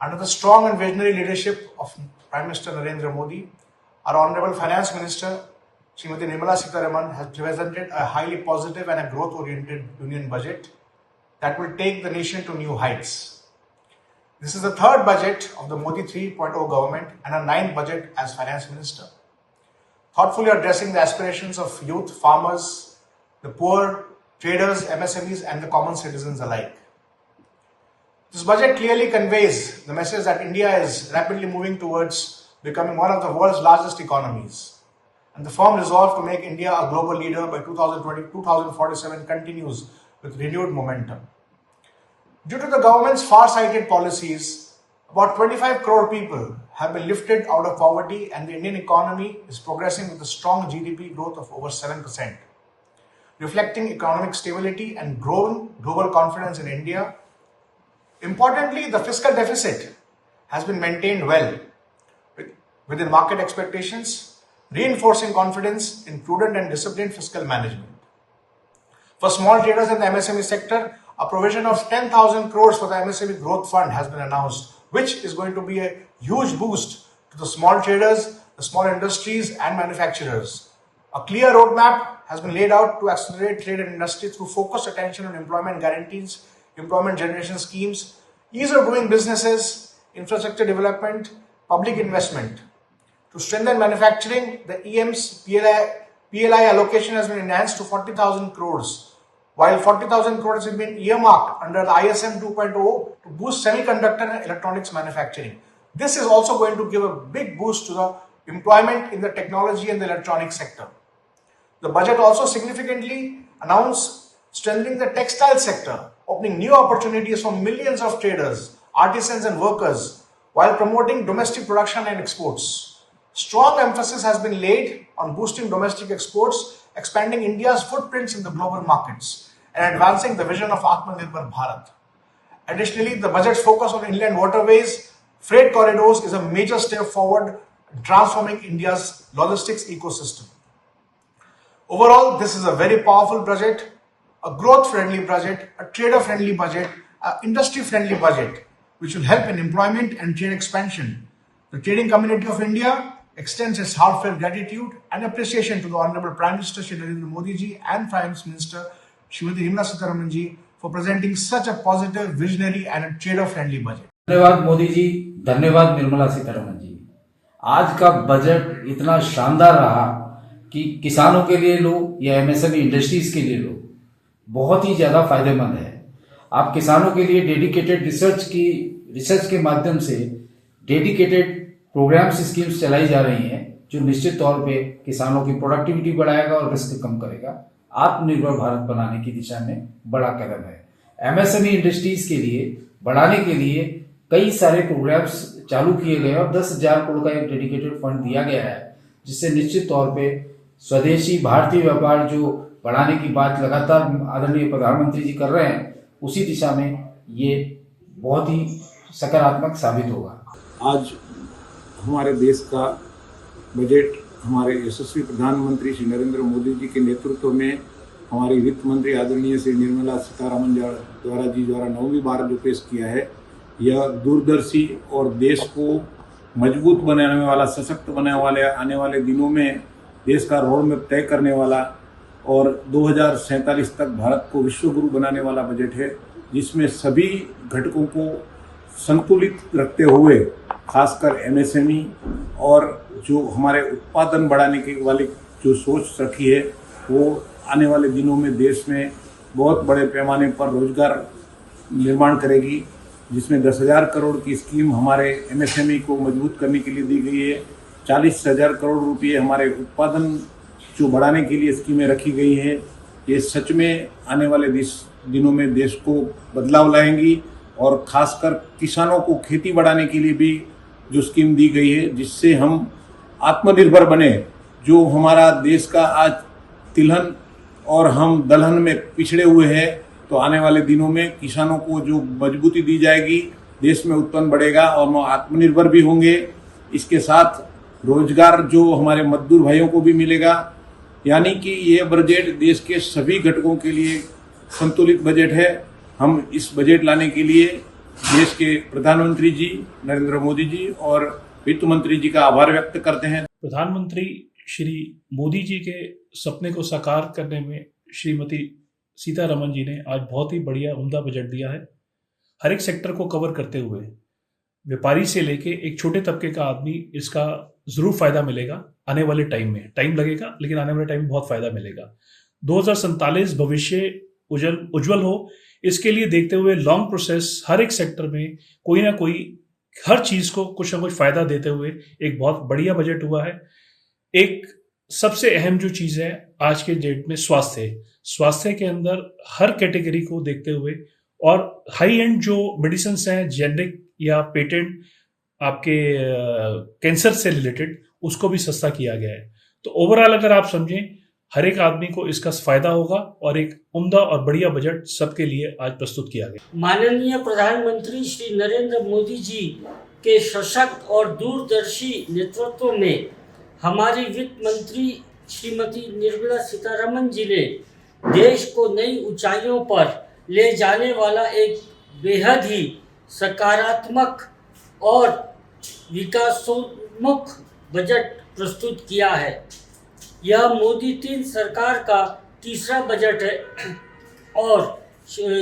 Under the strong and visionary leadership of Prime Minister Narendra Modi, our Honorable Finance Minister, Srimati Nirmala Sitharaman, has presented a highly positive and a growth-oriented union budget that will take the nation to new heights. This is the third budget of the Modi 3.0 government and a ninth budget as Finance Minister, thoughtfully addressing the aspirations of youth, farmers, the poor, traders, MSMEs, and the common citizens alike. This budget clearly conveys the message that India is rapidly moving towards becoming one of the world's largest economies, and the firm resolve to make India a global leader by 2047 continues with renewed momentum. Due to the government's far-sighted policies, about 25 crore people have been lifted out of poverty, and the Indian economy is progressing with a strong GDP growth of over 7%, reflecting economic stability and growing global confidence in India. Importantly, the fiscal deficit has been maintained well within market expectations, reinforcing confidence in prudent and disciplined fiscal management. For small traders in the MSME sector, a provision of 10,000 crores for the MSME Growth Fund has been announced, which is going to be a huge boost to the small traders, the small industries and manufacturers. A clear roadmap has been laid out to accelerate trade and industry through focused attention on employment guarantees, employment generation schemes, ease of doing businesses, infrastructure development, public investment. To strengthen manufacturing, the EM's PLI allocation has been enhanced to 40,000 crores, while 40,000 crores has been earmarked under the ISM 2.0 to boost semiconductor and electronics manufacturing. This is also going to give a big boost to the employment in the technology and the electronics sector. The budget also significantly announced strengthening the textile sector, opening new opportunities for millions of traders, artisans and workers, while promoting domestic production and exports. Strong emphasis has been laid on boosting domestic exports, expanding India's footprints in the global markets, and advancing the vision of Atmanirbhar Bharat. Additionally, the budget's focus on inland waterways, freight corridors is a major step forward in transforming India's logistics ecosystem. Overall, this is a very powerful budget, a growth-friendly budget, a trader-friendly budget, an industry-friendly budget, which will help in employment and trade expansion. The trading community of India extends its heartfelt gratitude and appreciation to the Honorable Prime Minister Shri Narendra Modi ji and Finance Minister Srimati Nirmala Sitharaman ji for presenting such a positive, visionary and a trader-friendly budget. धन्यवाद मोदी जी, धन्यवाद निर्मला सीतारमण जी। आज का budget इतना शानदार रहा कि किसानों के लिए लो या एमएसएमई इंडस्ट्रीज के लिए लो, बहुत ही ज्यादा फायदेमंद है। आप किसानों के लिए डेडिकेटेड रिसर्च के माध्यम से डेडिकेटेड प्रोग्राम्स स्कीम्स चलाई जा रही हैं, जो निश्चित तौर पे किसानों की प्रोडक्टिविटी बढ़ाएगा और रिस्क कम करेगा। आत्मनिर्भर भारत बनाने की दिशा में बड़ा कदम है। एमएसएमई इंडस्ट्रीज के लिए बढ़ाने के लिए कई सारे प्रोग्राम्स चालू किए गए और 10,000 करोड़ का एक डेडिकेटेड फंड दिया गया है, जिससे निश्चित तौर पे स्वदेशी भारतीय व्यापार जो बढ़ाने की बात लगातार आदरणीय प्रधानमंत्री जी कर रहे हैं, उसी दिशा में ये बहुत ही सकारात्मक साबित होगा। आज हमारे देश का बजट हमारे यशस्वी प्रधानमंत्री श्री नरेंद्र मोदी जी के नेतृत्व में हमारी वित्त मंत्री आदरणीय श्री निर्मला सीतारमण द्वारा 9वीं बार जो पेश किया है, यह दूरदर्शी और देश को मजबूत बनाने वाला, सशक्त बनाने वाले, आने वाले दिनों में देश का रोड मैप तय करने वाला और 2047 तक भारत को विश्व गुरु बनाने वाला बजट है, जिसमें सभी घटकों को संतुलित रखते हुए खासकर एमएसएमई और जो हमारे उत्पादन बढ़ाने की वाली जो सोच रखी है, वो आने वाले दिनों में देश में बहुत बड़े पैमाने पर रोजगार निर्माण करेगी, जिसमें 10,000 करोड़ की स्कीम हमारे एमएसएमई को मजबूत करने के लिए दी गई है। 40,000 करोड़ रुपये हमारे उत्पादन जो बढ़ाने के लिए स्कीमें रखी गई हैं। ये सच में आने वाले दिनों में देश को बदलाव लाएंगी और खासकर किसानों को खेती बढ़ाने के लिए भी जो स्कीम दी गई है, जिससे हम आत्मनिर्भर बने। जो हमारा देश का आज तिलहन और हम दलहन में पिछड़े हुए हैं, तो आने वाले दिनों में किसानों को जो मजबूती दी जाएगी, देश में उत्पन्न बढ़ेगा और वो आत्मनिर्भर भी होंगे। इसके साथ रोजगार जो हमारे मजदूर भाइयों को भी मिलेगा। यानी कि ये बजट देश के सभी घटकों के लिए संतुलित बजट है। हम इस बजट लाने के लिए देश के प्रधानमंत्री जी नरेंद्र मोदी जी और वित्त मंत्री जी का आभार व्यक्त करते हैं। प्रधानमंत्री श्री मोदी जी के सपने को साकार करने में श्रीमती सीतारमन जी ने आज बहुत ही बढ़िया उम्दा बजट दिया है। हर एक सेक्टर को कवर करते हुए व्यापारी से लेके एक छोटे तबके का आदमी इसका जरूर फायदा मिलेगा। आने वाले टाइम में टाइम लगेगा, लेकिन आने वाले टाइम में बहुत फायदा मिलेगा। 2047 भविष्य उज्जवल हो, इसके लिए देखते हुए लॉन्ग प्रोसेस हर एक सेक्टर में कोई ना कोई हर चीज को कुछ ना कुछ फायदा देते हुए एक बहुत बढ़िया बजट हुआ है। एक सबसे अहम जो चीज है आज के डेट में स्वास्थ्य के अंदर हर कैटेगरी को देखते हुए और हाई एंड जो मेडिसिन हैं जेनरिक या पेटेंट आपके कैंसर से रिलेटेड, उसको भी सस्ता किया गया है। तो ओवरऑल अगर आप समझें हर एक आदमी को इसका फायदा होगा और एक उम्दा और बढ़िया बजट सबके लिए आज प्रस्तुत किया गया। माननीय प्रधानमंत्री श्री नरेंद्र मोदी जी के सशक्त और दूरदर्शी नेतृत्व में हमारी वित्त मंत्री श्रीमती निर्मला सीतारमन जी ने देश को नई ऊंचाइयों पर ले जाने वाला एक बेहद ही सकारात्मक और विकासोन्मुख बजट प्रस्तुत किया है। यह मोदी 3 सरकार का तीसरा बजट है और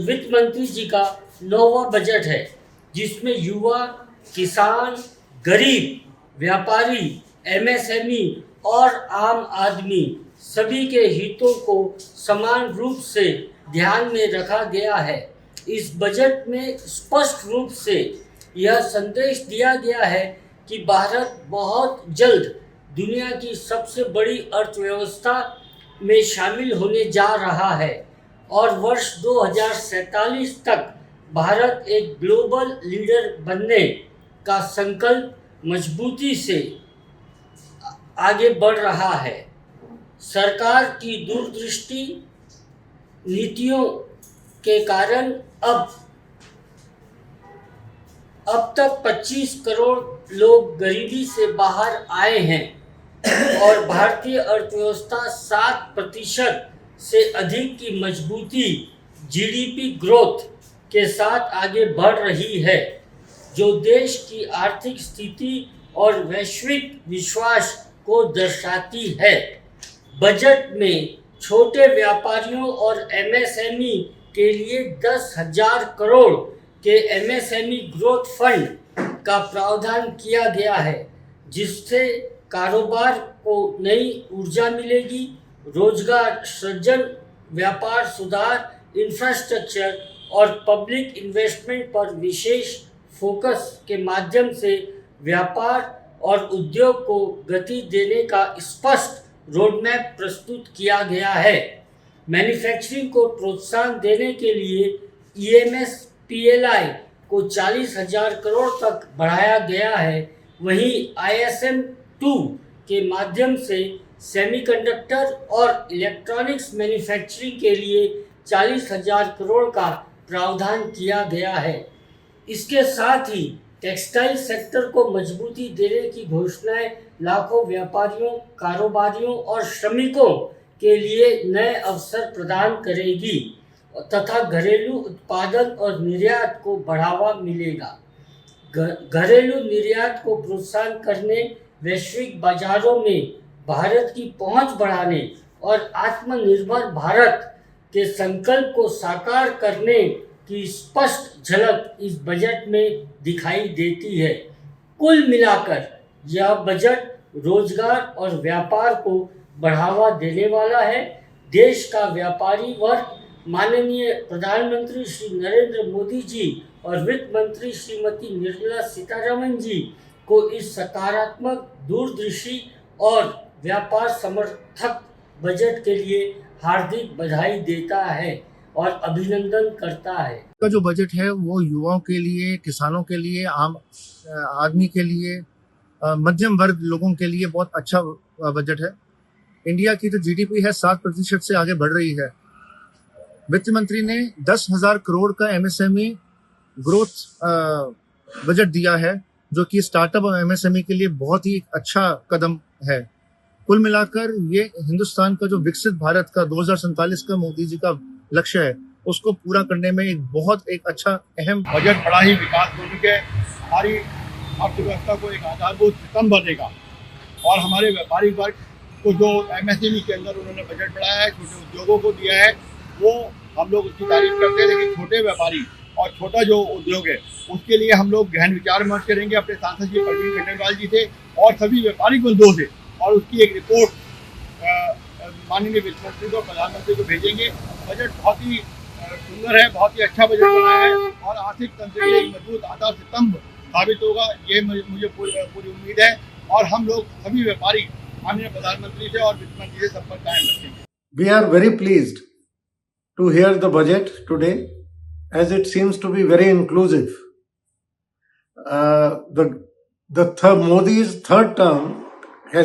वित्त मंत्री जी का 9वां बजट है, जिसमें युवा, किसान, गरीब, व्यापारी, एमएसएमई और आम आदमी सभी के हितों को समान रूप से ध्यान में रखा गया है। इस बजट में स्पष्ट रूप से यह संदेश दिया गया है कि भारत बहुत जल्द दुनिया की सबसे बड़ी अर्थव्यवस्था में शामिल होने जा रहा है और वर्ष 2047 तक भारत एक ग्लोबल लीडर बनने का संकल्प मजबूती से आगे बढ़ रहा है। सरकार की दूरदृष्टि नीतियों के कारण अब तक 25 करोड़ लोग गरीबी से बाहर आए हैं और भारतीय अर्थव्यवस्था 7% से अधिक की मजबूती जीडीपी ग्रोथ के साथ आगे बढ़ रही है, जो देश की आर्थिक स्थिति और वैश्विक विश्वास को दर्शाती है। बजट में छोटे व्यापारियों और एमएसएमई के लिए 10,000 करोड़ के एमएसएमई ग्रोथ फंड का प्रावधान किया गया है, जिससे कारोबार को नई ऊर्जा मिलेगी, रोजगार सृजन, व्यापार सुधार, इंफ्रास्ट्रक्चर और पब्लिक इन्वेस्टमेंट पर विशेष फोकस के माध्यम से व्यापार और उद्योग को गति देने का स्पष्ट रोडमैप प्रस्तुत किया गया है। मैन्युफैक्चरिंग को प्रोत्साहन देने के लिए ईएमएस पीएलआई को 40,000 करोड़ तक बढ़ाया गया है। वहीं ISM 2 के माध्यम से सेमीकंडक्टर और इलेक्ट्रॉनिक्स मैन्युफैक्चरिंग के लिए 40,000 करोड़ का प्रावधान किया गया है। इसके साथ ही टेक्सटाइल सेक्टर को मजबूती देने की घोषणाएं लाखों व्यापारियों, कारोबारियों और श्रमिकों के लिए नए अवसर प्रदान करेगी तथा घरेलू उत्पादन और निर्यात को बढ़ावा मिलेगा। घरेलू निर्यात को प्रोत्साहन करने, वैश्विक बाजारों में भारत की पहुंच बढ़ाने और आत्मनिर्भर भारत के संकल्प को साकार करने की स्पष्ट झलक इस बजट में दिखाई देती है। कुल मिलाकर यह बजट रोजगार और व्यापार को बढ़ावा देने वाला है। देश का व्यापारी वर्ग माननीय प्रधानमंत्री श्री नरेंद्र मोदी जी और वित्त मंत्री श्रीमती निर्मला सीतारमन जी को इस सकारात्मक, दूरदर्शी और व्यापार समर्थक बजट के लिए हार्दिक बधाई देता है और अभिनंदन करता है। का जो बजट है वो युवाओं के लिए, किसानों के लिए, आम आदमी के लिए, मध्यम वर्ग लोगों के लिए बहुत अच्छा बजट है। इंडिया की जो जीडीपी है 7% से आगे बढ़ रही है। वित्त मंत्री ने 10,000 करोड़ का एमएसएमई ग्रोथ बजट दिया है, जो कि स्टार्टअप और एमएसएमई के लिए बहुत ही अच्छा कदम है। कुल मिलाकर ये हिंदुस्तान का जो विकसित भारत का 2047 का मोदी जी का लक्ष्य है, उसको पूरा करने में एक अच्छा अहम बजट बड़ा ही विकासोन्मुखी के हमारी अर्थव्यवस्था को एक आधारभूत स्तंभ बनेगा। और हमारे व्यापारी वर्ग को जो एमएसएमई के अंदर उन्होंने बजट बढ़ाया है, छोटे उद्योगों को दिया है, वो हम लोग उसकी तारीफ करते हैं। लेकिन छोटे व्यापारी और छोटा जो उद्योग है उसके लिए हम लोग गहन विचार विमर्श करेंगे अपने सांसद जी प्रवीण खंडेलवाल जी से और सभी व्यापारी बंधुओं से, और उसकी एक रिपोर्ट माननीय वित्त मंत्री को, प्रधानमंत्री को भेजेंगे। बजट बहुत ही सुंदर है, बहुत ही अच्छा बजट बना है और आर्थिक तंत्र के लिए एक मजबूत आधार स्तंभ साबित होगा, ये मुझे पूरी उम्मीद है। और हम लोग सभी व्यापारी माननीय प्रधानमंत्री से और वित्त मंत्री से संपर्क कायम रखेंगे। We are very pleased to hear the budget today, as it seems to be very inclusive. Modi's third term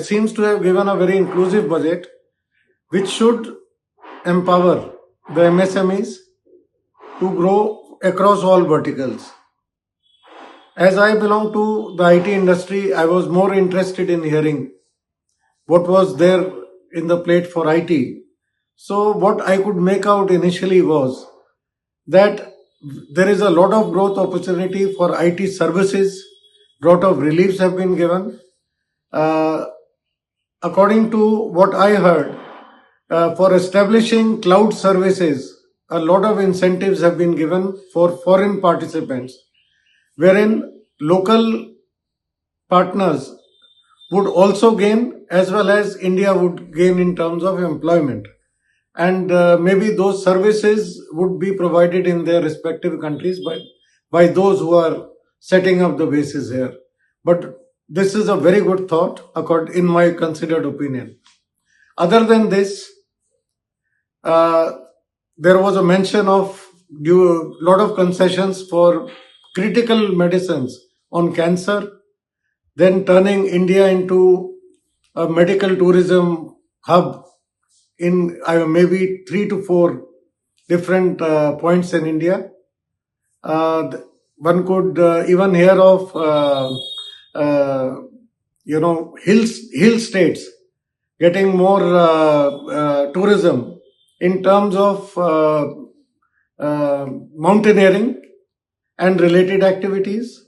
seems to have given a very inclusive budget, which should empower the MSMEs to grow across all verticals. As I belong to the IT industry, I was more interested in hearing what was there in the plate for IT. So what I could make out initially was that there is a lot of growth opportunity for IT services. Lot of reliefs have been given. According to what I heard, for establishing cloud services, a lot of incentives have been given for foreign participants, wherein local partners would also gain as well as India would gain in terms of employment. And maybe those services would be provided in their respective countries by those who are setting up the bases here. But this is a very good thought, in my considered opinion. Other than this, there was a mention of a lot of concessions for critical medicines on cancer, then turning India into a medical tourism hub in maybe 3 to 4 different points in India. One could even hear of hill states getting more tourism in terms of mountaineering and related activities.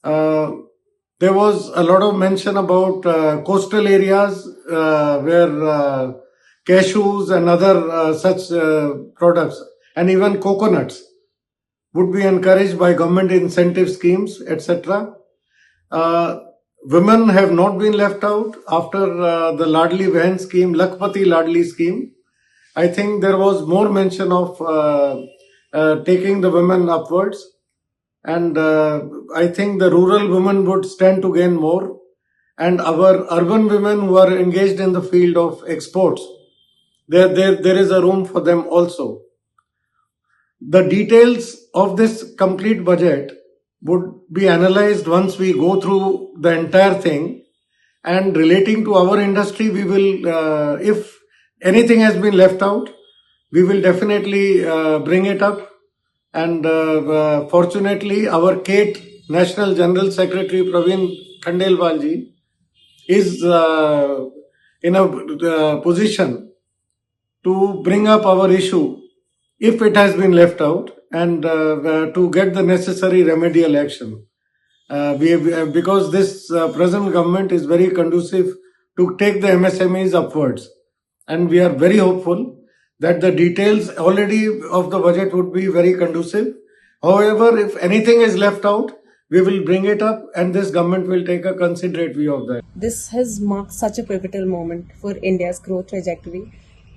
There was a lot of mention about coastal areas where cashews and other such products and even coconuts would be encouraged by government incentive schemes, etc. Women have not been left out after the Ladli Behan scheme, Lakhpati Ladli scheme. I think there was more mention of taking the women upwards, and I think the rural women would stand to gain more, and our urban women who are engaged in the field of exports, there is a room for them also. The details of this complete budget would be analyzed once we go through the entire thing, and relating to our industry, we will, if anything has been left out, we will definitely bring it up. And fortunately, our CATE National General Secretary Praveen Khandelwal ji is in a position to bring up our issue if it has been left out, and to get the necessary remedial action. Because this present government is very conducive to take the MSMEs upwards, and we are very hopeful that the details already of the budget would be very conducive. However, if anything is left out, we will bring it up, and this government will take a considerate view of that. This has marked such a pivotal moment for India's growth trajectory,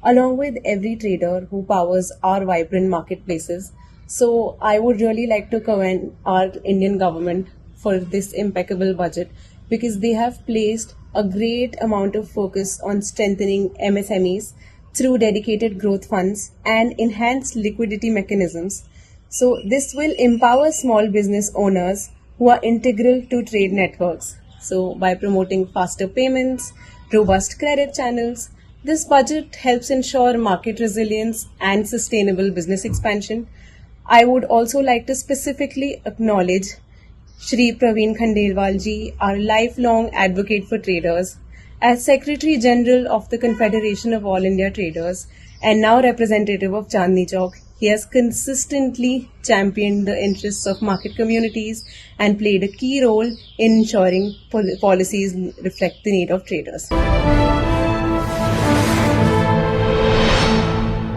along with every trader who powers our vibrant marketplaces. So I would really like to commend our Indian government for this impeccable budget, because they have placed a great amount of focus on strengthening MSMEs through dedicated growth funds and enhanced liquidity mechanisms. So this will empower small business owners who are integral to trade networks. So by promoting faster payments, robust credit channels, this budget helps ensure market resilience and sustainable business expansion. I would also like to specifically acknowledge Shri Praveen Khandelwal ji, our lifelong advocate for traders, as Secretary General of the Confederation of All India Traders and now representative of Chandni Chowk. he has consistently championed the interests of market communities and played a key role in ensuring policies reflect the need of traders.